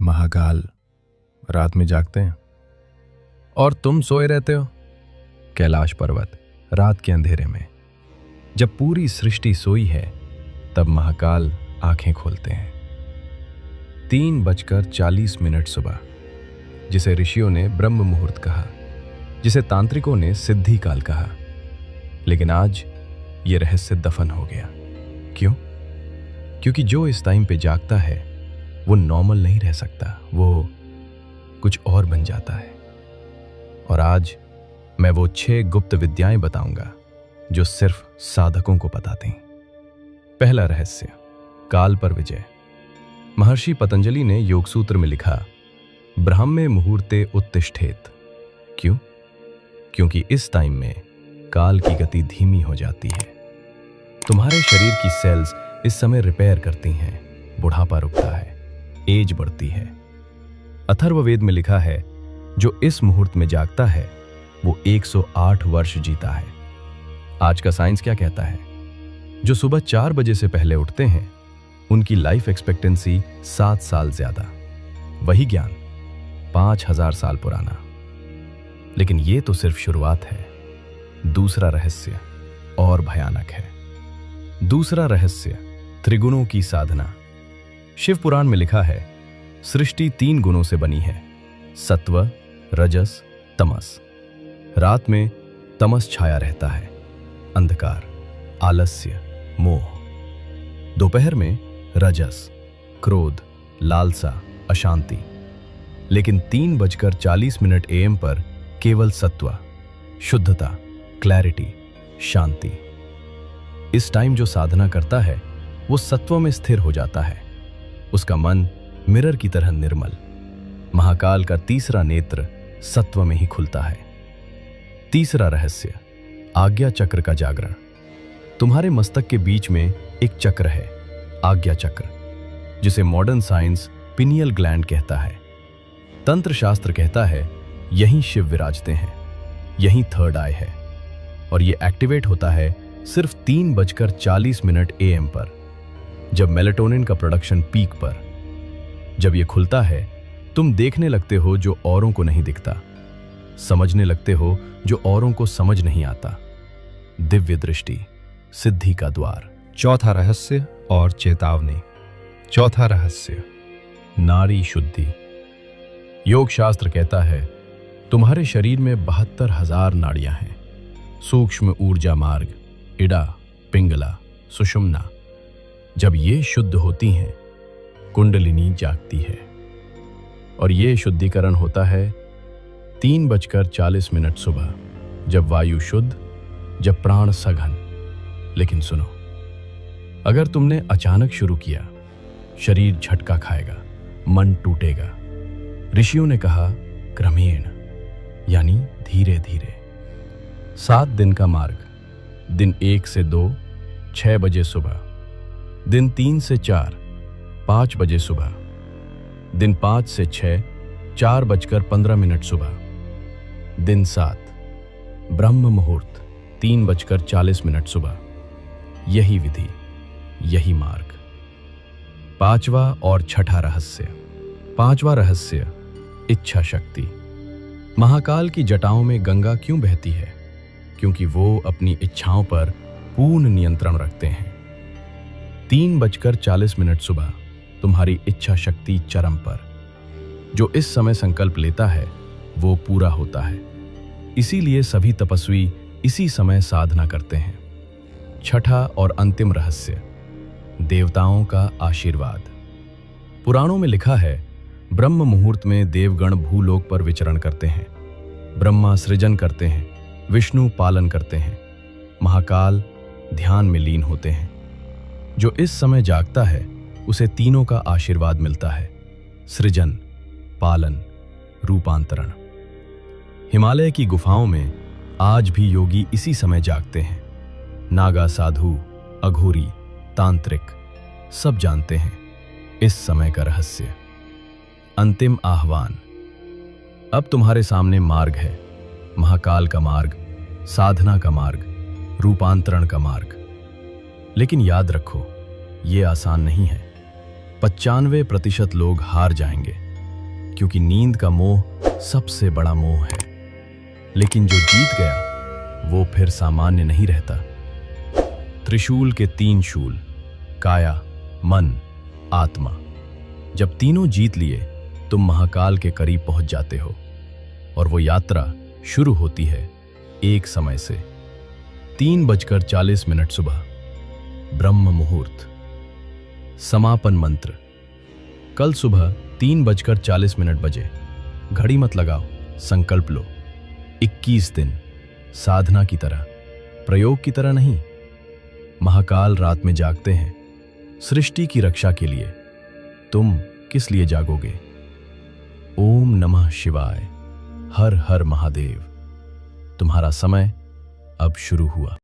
महाकाल रात में जागते हैं और तुम सोए रहते हो। कैलाश पर्वत रात के अंधेरे में जब पूरी सृष्टि सोई है तब महाकाल आंखें खोलते हैं। 3:40 सुबह, जिसे ऋषियों ने ब्रह्म मुहूर्त कहा, जिसे तांत्रिकों ने सिद्धि काल कहा, लेकिन आज ये रहस्य दफन हो गया। क्यों? क्योंकि जो इस टाइम पे जागता है वो नॉर्मल नहीं रह सकता, वो कुछ और बन जाता है। और आज मैं वो 6 गुप्त विद्याएं बताऊंगा जो सिर्फ साधकों को बताती हैं। पहला रहस्य, काल पर विजय। महर्षि पतंजलि ने योग सूत्र में लिखा, ब्राह्मे मुहूर्ते उत्तिष्ठेत। क्यों? क्योंकि इस टाइम में काल की गति धीमी हो जाती है। तुम्हारे शरीर की सेल्स इस समय रिपेयर करती हैं, बुढ़ापा रुकता है, एज बढ़ती है। अथर्ववेद में लिखा है, जो इस मुहूर्त में जागता है वो 108 वर्ष जीता है। आज का साइंस क्या कहता है? जो सुबह 4 बजे से पहले उठते हैं उनकी लाइफ एक्सपेक्टेंसी 7 साल ज्यादा। वही ज्ञान 5000 साल पुराना। लेकिन ये तो सिर्फ शुरुआत है। दूसरा रहस्य और भयानक है। दूसरा रहस्य, त्रिगुणों की साधना। शिव पुराण में लिखा है, सृष्टि 3 गुणों से बनी है, सत्व, रजस, तमस। रात में तमस छाया रहता है, अंधकार, आलस्य, मोह। दोपहर में रजस, क्रोध, लालसा, अशांति। लेकिन 3:40 AM पर केवल सत्व, शुद्धता, क्लैरिटी, शांति। इस टाइम जो साधना करता है वो सत्व में स्थिर हो जाता है। उसका मन मिरर की तरह निर्मल। महाकाल का तीसरा नेत्र सत्व में ही खुलता है। तीसरा रहस्य, आज्ञा चक्र का जागरण। तुम्हारे मस्तक के बीच में एक चक्र है, आज्ञा चक्र, जिसे मॉडर्न साइंस पिनियल ग्लैंड कहता है। तंत्र शास्त्र कहता है यहीं शिव विराजते हैं, यहीं थर्ड आई है। और ये एक्टिवेट होता है सिर्फ 3:40 AM पर, जब मेलेटोनिन का प्रोडक्शन पीक पर। जब ये खुलता है तुम देखने लगते हो जो औरों को नहीं दिखता, समझने लगते हो जो औरों को समझ नहीं आता। दिव्य दृष्टि, सिद्धि का द्वार। चौथा रहस्य और चेतावनी। चौथा रहस्य, नारी शुद्धि। योग शास्त्र कहता है तुम्हारे शरीर में 72,000 नाड़ियां हैं। सूक्ष्म ऊर्जा मार्ग, इड़ा, पिंगला, सुषुम्ना। जब ये शुद्ध होती हैं कुंडलिनी जागती है। और ये शुद्धिकरण होता है 3:40 सुबह, जब वायु शुद्ध, जब प्राण सघन। लेकिन सुनो, अगर तुमने अचानक शुरू किया, शरीर झटका खाएगा, मन टूटेगा। ऋषियों ने कहा क्रमेण, यानी धीरे धीरे। 7 दिन का मार्ग, दिन 1 से 2, 6 बजे सुबह। दिन 3 से 4, 5 बजे सुबह। दिन 5 से 6, 4:15 सुबह। दिन 7, ब्रह्म मुहूर्त, 3:40 सुबह। यही विधि, यही मार्ग। 5वां और छठा रहस्य। 5वां रहस्य, इच्छा शक्ति। महाकाल की जटाओं में गंगा क्यों बहती है? क्योंकि वो अपनी इच्छाओं पर पूर्ण नियंत्रण रखते हैं। 3:40 सुबह तुम्हारी इच्छा शक्ति चरम पर। जो इस समय संकल्प लेता है वो पूरा होता है। इसीलिए सभी तपस्वी इसी समय साधना करते हैं। छठा और अंतिम रहस्य, देवताओं का आशीर्वाद। पुराणों में लिखा है, ब्रह्म मुहूर्त में देवगण भूलोक पर विचरण करते हैं। ब्रह्मा सृजन करते हैं, विष्णु पालन करते हैं, महाकाल ध्यान में लीन होते हैं। जो इस समय जागता है उसे तीनों का आशीर्वाद मिलता है, सृजन, पालन, रूपांतरण। हिमालय की गुफाओं में आज भी योगी इसी समय जागते हैं। नागा साधु, अघोरी, तांत्रिक सब जानते हैं इस समय का रहस्य। अंतिम आह्वान। अब तुम्हारे सामने मार्ग है, महाकाल का मार्ग, साधना का मार्ग, रूपांतरण का मार्ग। लेकिन याद रखो, ये आसान नहीं है। 95% लोग हार जाएंगे, क्योंकि नींद का मोह सबसे बड़ा मोह है। लेकिन जो जीत गया वो फिर सामान्य नहीं रहता। त्रिशूल के 3 शूल, काया, मन, आत्मा। जब तीनों जीत लिए तुम महाकाल के करीब पहुंच जाते हो और वो यात्रा शुरू होती है एक समय से। 3:40 सुबह, ब्रह्म मुहूर्त। समापन मंत्र। कल सुबह 3:40 बजे। घड़ी मत लगाओ, संकल्प लो। 21 दिन, साधना की तरह, प्रयोग की तरह नहीं। महाकाल रात में जागते हैं सृष्टि की रक्षा के लिए। तुम किस लिए जागोगे? ओम नमः शिवाय। हर हर महादेव। तुम्हारा समय अब शुरू हुआ।